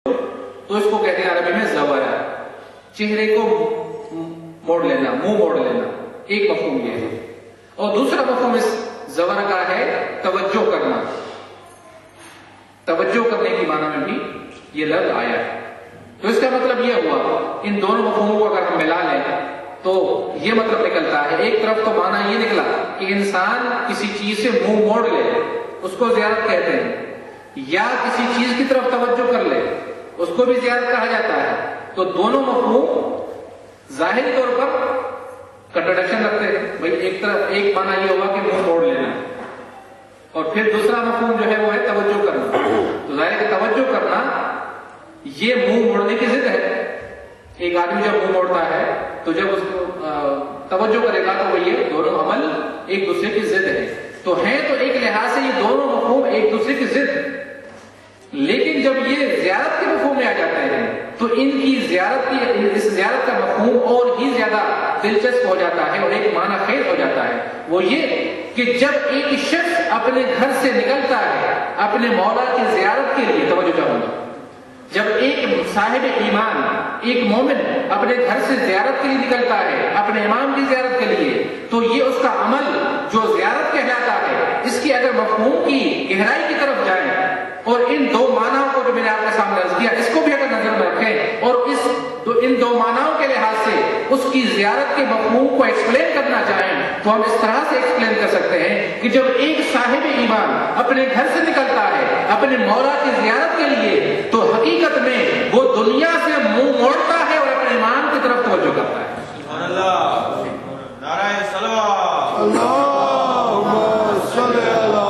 تو اس کو کہتے ہیں عربی میں زورہ، چہرے کو موڑ لینا، منہ موڑ لینا، ایک مفہوم یہ ہے۔ اور دوسرا مفہوم اس زورہ کا ہے توجہ کرنا، توجہ کرنے کی معنی میں بھی یہ لفظ آیا ہے۔ تو اس کا مطلب یہ ہوا، ان دونوں مفہوموں کو اگر ہم ملا لیں تو یہ مطلب نکلتا ہے، ایک طرف تو معنی یہ نکلا کہ انسان کسی چیز سے منہ موڑ لے، اس کو زیارت کہتے ہیں، یا کسی چیز کی طرف توجہ کر لے، اس کو بھی زیارت کہا جاتا ہے۔ تو دونوں مفہوم ظاہری طور پر کنٹراڈکشن رکھتے ہیں، بھائی ایک طرف ایک معنی یہ ہوگا کہ منہ موڑ لینا، اور پھر دوسرا مفہوم جو ہے وہ ہے توجہ کرنا۔ تو ظاہر ہے کہ توجہ کرنا یہ منہ موڑنے کی ضد ہے۔ ایک آدمی جب منہ موڑتا ہے تو جب اس کو توجہ کرے گا تو وہ یہ دونوں عمل ایک دوسرے کی ضد ہے۔ تو ہیں تو ایک لحاظ سے یہ دونوں مفہوم ایک دوسرے کی ضد، لیکن جب یہ زیارت کے مفہوم میں آ جاتے ہیں تو ان کی زیارت کی اس زیارت کا مفہوم اور ہی زیادہ دلچسپ ہو جاتا ہے اور ایک معنی خیز ہو جاتا ہے۔ وہ یہ کہ جب ایک شخص اپنے گھر سے نکلتا ہے اپنے مولا کی زیارت کے لیے، توجہ چاہوں گا، جب ایک صاحب ایمان، ایک مومن اپنے گھر سے زیارت کے لیے نکلتا ہے اپنے امام کی زیارت کے لیے، تو یہ اس کا عمل جو زیارت کہلاتا ہے، اس کی اگر مفہوم کی گہرائی کی طرف جائیں اور ان دو معنیوں کو جو میں نے آپ کے سامنے عرض کیا اس کو بھی اگر نظر میں رکھیں اور ان دو معنیوں کے لحاظ سے اس کی زیارت کے مفہوم کو ایکسپلین کرنا چاہیں تو ہم اس طرح سے ایکسپلین کر سکتے ہیں کہ جب ایک صاحب ایمان اپنے گھر سے نکلتا ہے اپنے مولا کی زیارت کے لیے تو حقیقت میں وہ دنیا سے منہ موڑتا ہے اور اپنے ایمان کی طرف توجہ کرتا ہے۔ سبحان اللہ، نعرہ صلوات، اللہم صلی علی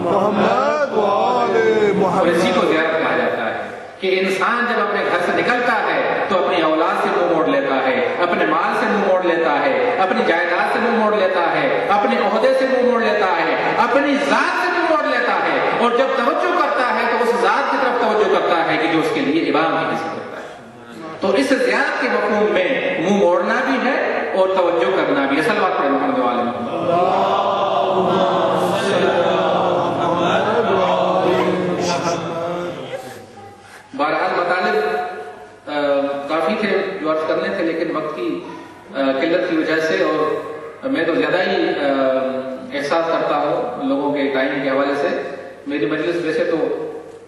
محمد و آل محمد۔ اور اسی کو زیارت کہا جاتا ہے کہ انسان جب اپنے گھر سے نکلتا ہے تو اپنی اولاد سے منہ موڑ لیتا ہے، اپنے مال سے منہ موڑ لیتا ہے، اپنی جائیداد سے منہ موڑ لیتا ہے، اپنے عہدے سے منہ موڑ لیتا ہے، اپنی ذات سے منہ موڑ لیتا ہے، اور جب توجہ کرتا ہے تو اس ذات کی طرف توجہ کرتا ہے کہ جو اس کے لیے امام کی نسبت کرتا ہے۔ تو اس زیارت کے مفہوم میں منہ موڑنا بھی ہے اور توجہ کرنا بھی ہے۔ صلوات پڑھیں محمد و آل محمد۔ بہرحال مطالب کافی تھے جو عرض کرنے تھے، لیکن وقت کی قلت کی وجہ سے، اور میں تو زیادہ ہی احساس کرتا ہوں لوگوں کے ٹائم کے حوالے سے، میری مجلس ویسے تو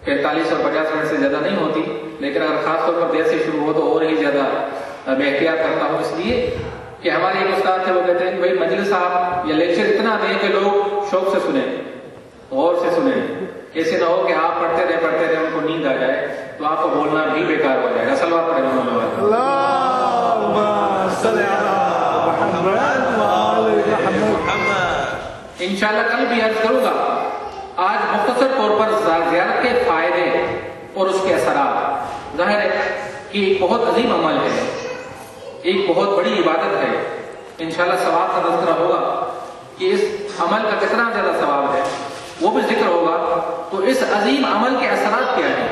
45 اور 50 منٹ سے زیادہ نہیں ہوتی، لیکن اگر خاص طور پر دیر سے شروع ہو تو اور ہی زیادہ میں احتیاط کرتا ہوں، اس لیے کہ ہمارے ایک استاد تھے، وہ کہتے ہیں کہ بھائی مجلس آپ یا لیکچر اتنا دیں کہ لوگ شوق سے سنیں، غور سے سنیں، ایسے نہ ہو کہ آپ پڑھتے رہے ان کو نیند آ جائے تو آپ کو بولنا بھی بیکار ہو جائے گا۔ صلوات پڑھیں محمد۔ اللہم صلی علی محمد و آل محمد۔ انشاءاللہ کل بھی عرض کروں گا، آج مختصر طور پر زیارت کے فائدے اور اس کے اثرات۔ ظاہر ہے کہ ایک بہت عظیم عمل ہے، ایک بہت بڑی عبادت ہے، انشاءاللہ ثواب کا تذکرہ ہوگا کہ اس عمل کا کتنا زیادہ ثواب ہے وہ بھی ذکر ہوگا۔ تو اس عظیم عمل کے اثرات کیا ہیں،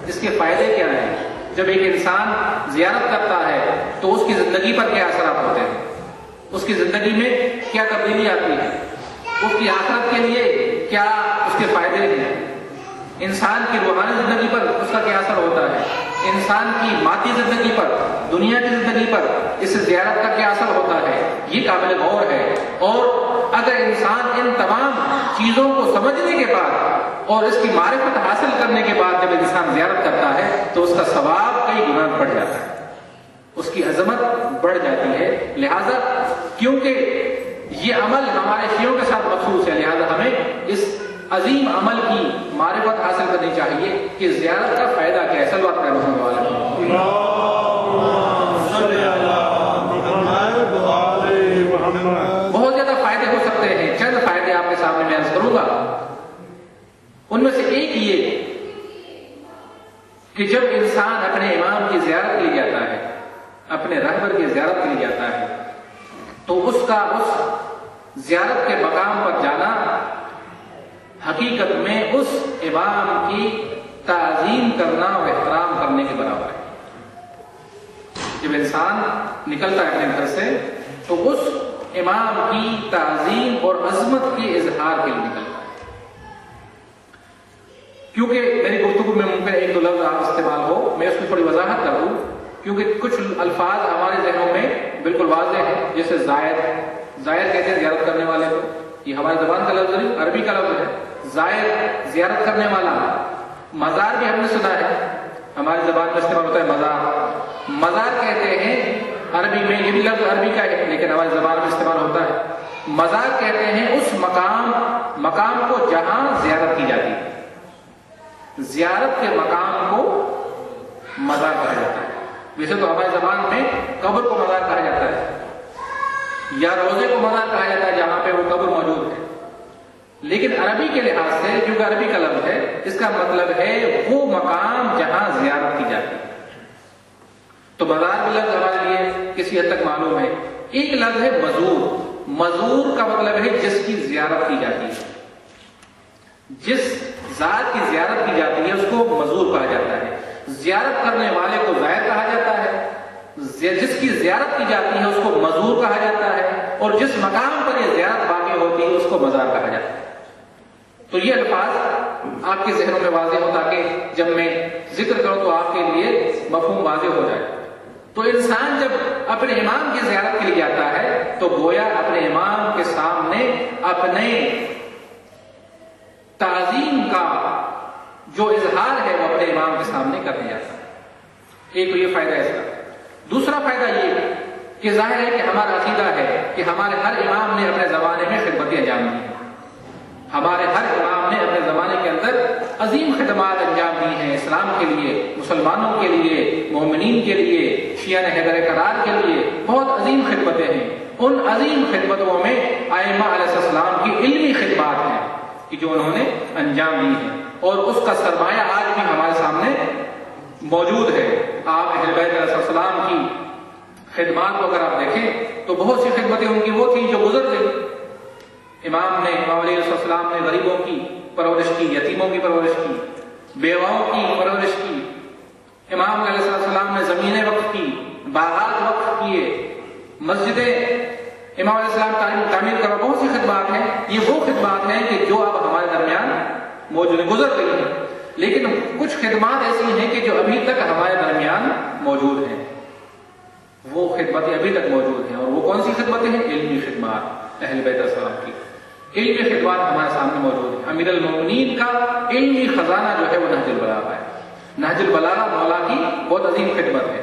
اس کے فائدے کیا ہیں؟ جب ایک انسان زیارت کرتا ہے تو اس کی زندگی پر کیا اثرات ہوتے ہیں، اس کی زندگی میں کیا تبدیلی آتی ہے، اس کی آخرت کے لیے کیا اس کے فائدے ہیں، انسان کی روحانی زندگی پر اس کا کیا اثر ہوتا ہے، انسان کی مادی زندگی پر، دنیا کی زندگی پر اس زیارت کا کیا اثر ہوتا ہے، یہ قابل غور ہے۔ اور اگر انسان ان تمام چیزوں کو سمجھنے کے بعد اور اس کی معرفت حاصل کرنے کے بعد جب انسان زیارت کرتا ہے تو اس کا ثواب کئی گنا بڑھ جاتا ہے، اس کی عظمت بڑھ جاتی ہے۔ لہذا کیونکہ یہ عمل ہمارے شیعوں کے ساتھ مخصوص ہے، لہذا ہمیں اس عظیم عمل کی معرفت حاصل کرنی چاہیے کہ زیارت کا فائدہ کیا ہے۔ صلوات پڑھیں محمد و آل محمد۔ بہت زیادہ فائدے ہو سکتے ہیں، چند فائدے آپ کے سامنے میں عرض کروں گا۔ ان میں سے ایک یہ کہ جب انسان اپنے امام کی زیارت کے لیے جاتا ہے، اپنے رہبر کی زیارت کے لیے جاتا ہے، تو اس کا اس زیارت کے مقام پر جانا حقیقت میں اس امام کی تعظیم کرنا و احترام کرنے کے برابر ہے۔ جب انسان نکلتا ہے اپنے گھر سے تو اس امام کی تعظیم اور عظمت کے اظہار کے لیے نکلتا ہے۔ کیونکہ میری گفتگو میں ممکن ایک دو لفظ آپ استعمال ہو، میں اس کی تھوڑی وضاحت کر دوں، کیونکہ کچھ الفاظ ہمارے ذہنوں میں بالکل واضح ہیں، جیسے زائر کہتے ہیں زیارت کرنے والے کو، یہ ہماری زبان کا لفظ نہیں، عربی کا لفظ ہے زائر، زیارت کرنے والا۔ مزار بھی ہم نے سنا ہے، ہماری زبان میں استعمال ہوتا ہے مزار، مزار کہتے ہیں عربی میں، یہ بھی لفظ عربی کا ہے لیکن ہماری زبان میں استعمال ہوتا ہے۔ مزار کہتے ہیں اس مقام کو جہاں زیارت کی جاتی ہے، زیارت کے مقام کو مزار کہا جاتا ہے۔ ویسے تو ہماری زبان میں قبر کو مزار کہا جاتا ہے یا روزے کو مزار کہا جاتا ہے جہاں پہ وہ قبر موجود ہے، لیکن عربی کے لحاظ سے کیونکہ عربی کا لفظ ہے، اس کا مطلب ہے وہ مقام جہاں زیارت کی جاتی ہے۔ تو مزار بھی لفظ ہمارے لیے کسی حد تک معلوم ہے۔ ایک لفظ ہے مزور، مزور کا مطلب ہے جس کی زیارت کی جاتی ہے، جس ذات کی زیارت کی جاتی ہے اس کو مزور کہا جاتا ہے۔ زیارت کرنے والے کو زائر کہا جاتا ہے، جس کی زیارت کی جاتی ہے اس کو مزور کہا جاتا ہے، اور جس مقام پر یہ زیارت واقع ہوتی ہے اس کو مزار کہا جاتا ہے۔ تو یہ الفاظ آپ کے ذہنوں میں واضح ہو تاکہ جب میں ذکر کروں تو آپ کے لیے مفہوم واضح ہو جائے۔ تو انسان جب اپنے امام کی زیارت کے لیے جاتا ہے تو گویا اپنے امام کے سامنے اپنے تعظیم کا جو اظہار ہے وہ اپنے امام کے سامنے کرنے جاتا ہے۔ ایک تو یہ فائدہ ہے اس کا۔ دوسرا فائدہ یہ کہ ظاہر ہے کہ ہمارا عقیدہ ہے کہ ہمارے ہر امام نے اپنے زمانے میں خدمتیں انجام دی ہیں، ہمارے ہر امام نے اپنے زمانے کے اندر عظیم خدمات انجام دی ہیں، اسلام کے لیے، مسلمانوں کے لیے، مومنین کے لیے، شیعہ حیدر کرار کے لیے بہت عظیم خدمتیں ہیں۔ ان عظیم خدمتوں میں ائمہ علیہ السلام کی علمی خدمات ہیں کہ جو انہوں نے انجام دی ہیں، اور اس کا سرمایہ آج بھی ہمارے سامنے موجود ہے۔ آپ اہل بیت علیہ السلام کی خدمات کو اگر آپ دیکھیں تو بہت سی خدمتیں ان کی وہ تھیں جو گزر گئی۔ امام علیہ السلام نے غریبوں کی پرورش کی، یتیموں کی پرورش کی، بیواؤں کی پرورش کی۔ امام علیہ السلام نے زمینیں وقف کی، باغات وقف کیے، مسجدیں امام علیہ السلام تعمیر کرو، بہت سی خدمات ہیں۔ یہ وہ خدمات ہیں کہ جو اب ہمارے درمیان موجود گزر گئی ہیں، لیکن کچھ خدمات ایسی ہیں کہ جو ابھی تک ہمارے درمیان موجود ہیں، وہ خدمتیں ابھی تک موجود ہیں۔ اور وہ کون سی خدمتیں ہیں؟ علمی خدمات اہل بیت السلام کی، علمی خدمات ہمارے سامنے موجود ہیں۔ امیر المومنین کا علمی خزانہ جو ہے وہ نہج البلاغہ ہے۔ نہج البلاغہ مولا کی بہت عظیم خدمت ہے۔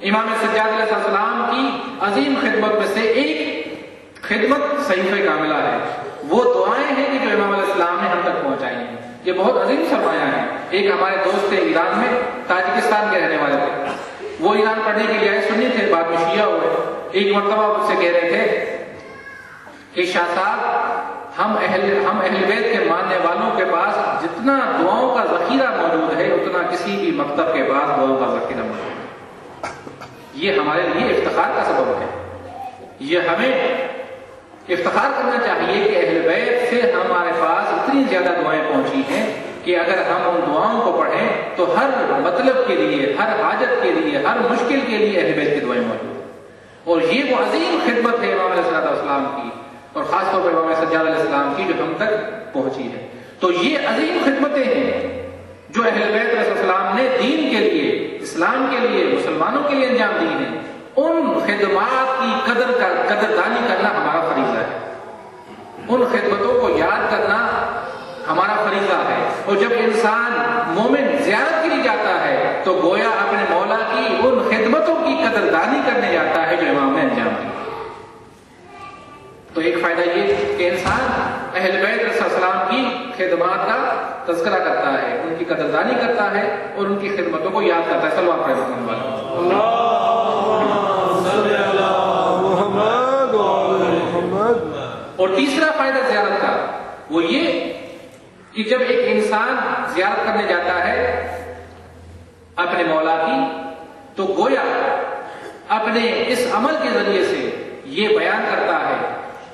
امام سجاد علیہ السلام کی عظیم خدمت میں سے ایک خدمت صحیفہ کاملہ ہے۔ وہ دعائیں ہیں کہ جو امام علیہ السلام نے ہم تک پہنچائی ہیں، یہ بہت عظیم سرمایہ ہے۔ ایک ہمارے دوست تھے ایران میں، تاجکستان کے رہنے والے تھے، وہ ایران پڑھنے کے لیے آئے، سنی تھے، بعد میں شیعہ ہوئے۔ ایک مرتبہ مجھ سے کہہ رہے تھے کہ شاہ صاحب ہم اہل بیت کے ماننے والوں کے پاس جتنا دعاؤں کا ذخیرہ موجود ہے اتنا کسی بھی مکتب کے پاس دعاؤں کا ذخیرہ موجود ہے۔ یہ ہمارے لیے افتخار کا سبب ہے۔ یہ ہمیں افتخار کرنا چاہیے کہ اہل بیت سے ہمارے پاس اتنی زیادہ دعائیں پہنچی ہیں کہ اگر ہم ان دعاؤں کو پڑھیں تو ہر مطلب کے لیے، ہر حاجت کے لیے، ہر مشکل کے لیے اہل بیت کی دعائیں موجود ہیں۔ اور یہ وہ عظیم خدمت ہے امام علیہ السلام کی، اور خاص طور پر امام سجاد علیہ السلام کی جو ہم تک پہنچی ہے۔ تو یہ عظیم خدمتیں ہیں جو اہل بیت علیہ السلام نے دین کے لیے، اسلام کے لیے، مسلمانوں کے لیے انجام دی ہیں۔ ان خدمات کی قدردانی کرنا ہمارا فریضہ ہے، ان خدمتوں کو یاد کرنا ہمارا فریضہ ہے۔ اور جب انسان مومن زیارت کے لیے جاتا ہے تو گویا اپنے مولا کی ان خدمتوں کی قدردانی کرنے جاتا ہے جو امام نے انجام دی۔ تو ایک فائدہ یہ کہ انسان اہل بیت علیہ السلام کی خدمات کا تذکرہ کرتا ہے، ان کی قدردانی کرتا ہے اور ان کی خدمتوں کو یاد کرتا ہے۔ صلی اللہ علیہ وسلم۔ اور تیسرا فائدہ زیارت کا وہ یہ کہ جب ایک انسان زیارت کرنے جاتا ہے اپنے مولا کی تو گویا اپنے اس عمل کے ذریعے سے یہ بیان کرتا ہے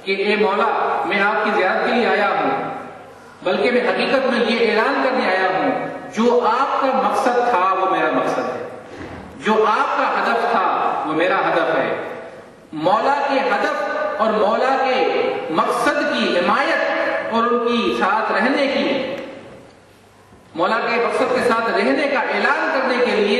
کہ اے مولا، میں آپ کی زیارت کے لیے آیا ہوں، بلکہ میں حقیقت میں یہ اعلان کرنے آیا ہوں جو آپ کا مقصد تھا وہ میرا مقصد ہے، جو آپ کا ہدف تھا وہ میرا ہدف ہے۔ مولا کے ہدف اور مولا کے مقصد کی حمایت اور ان کی ساتھ رہنے کی، مولا کے مقصد کے ساتھ رہنے کا اعلان کرنے کے لیے